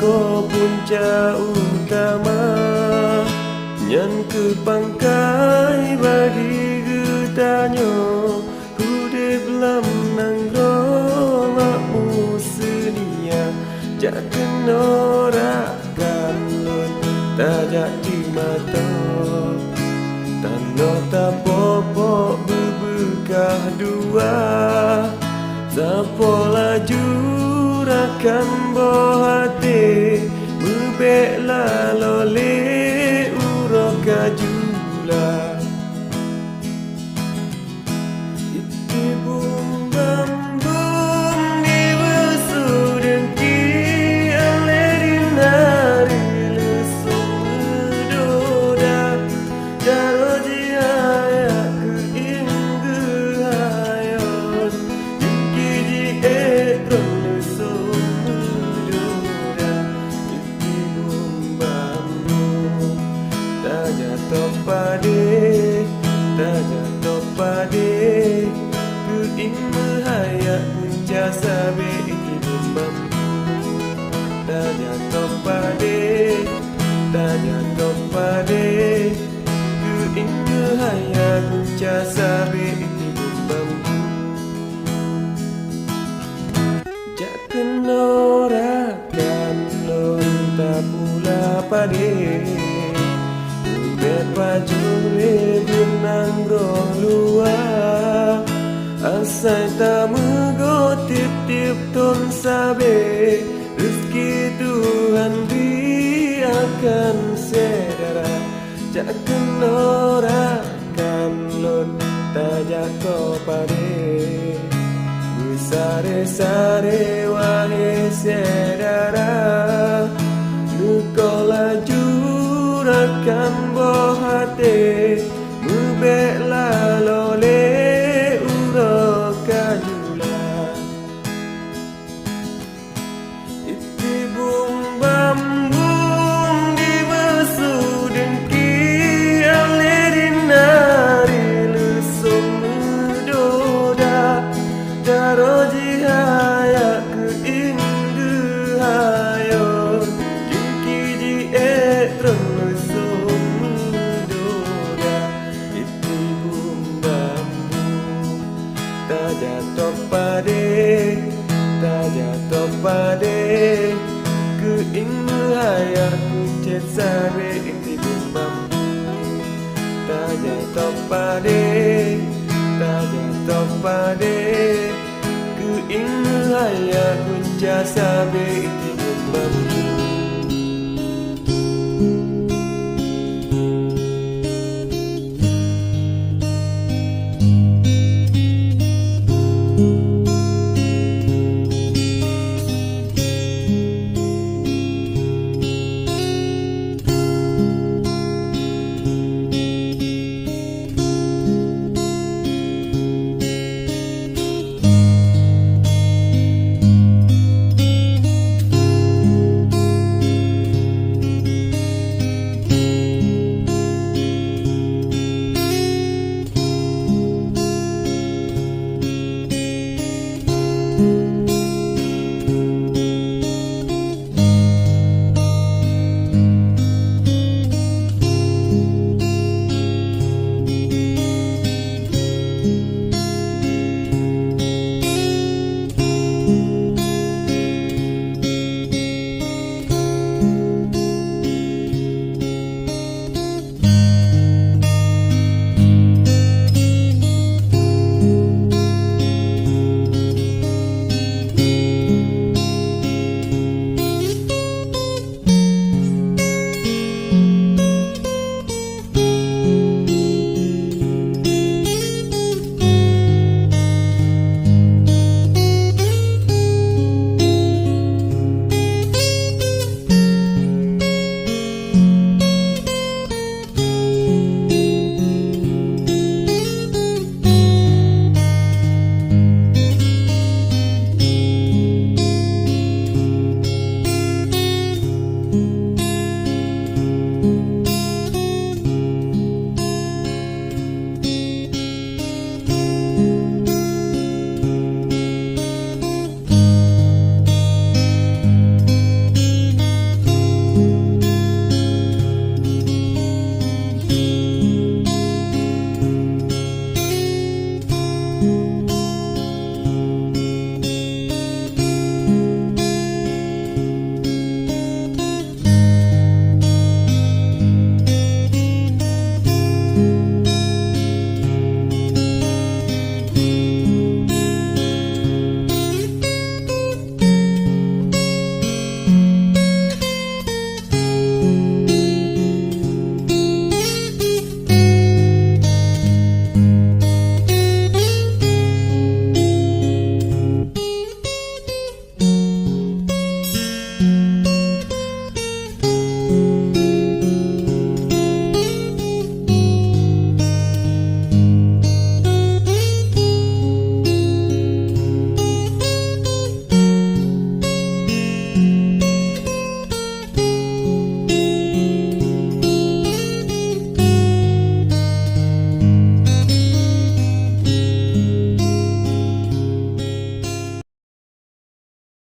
ko punca utama nyan ke pangkai bagi getanyo hude belam nangro makmu senia jak kenorakan lon tajak di mata tano tapopo bebekah dua Zapo laju rakan bohate Mebeklah lole uroka jula Iti bum bam bum ni besudeng ki alerin hari lesung medoda Jaro jihaya ke ingge hayon Jingki ji etron lesung medoda Iti bum bam bum Tak jatuh pade Ke ingge hayak kunca sabe Iti bum bam bum Tak jatuh pade Ke ingge hayak kunca sabe Iti bum bam bum Jak kenorakan lon tak pula pade Bepajure benang roh luar Asai tak megotip-tip ton sabe Rezeki Tuhan beri akan sedara Jak kenorakan lon tajak kau pade Besare-sare wahai sedara Nukau laju rakan bohate Mebeklah lole uroka jula Iti bum bam bum di besudeng ki alerin hari lesung medoda Jaro jihaya ke ingge hayon Jingki ji etron lesung medoda Iti bum bam bum Tak jatuh pade Ke ingge hayak kucet sare Iti bum bam bum Tak jatuh pade Ke ingge hayak kunca sabe Iti bum bam bum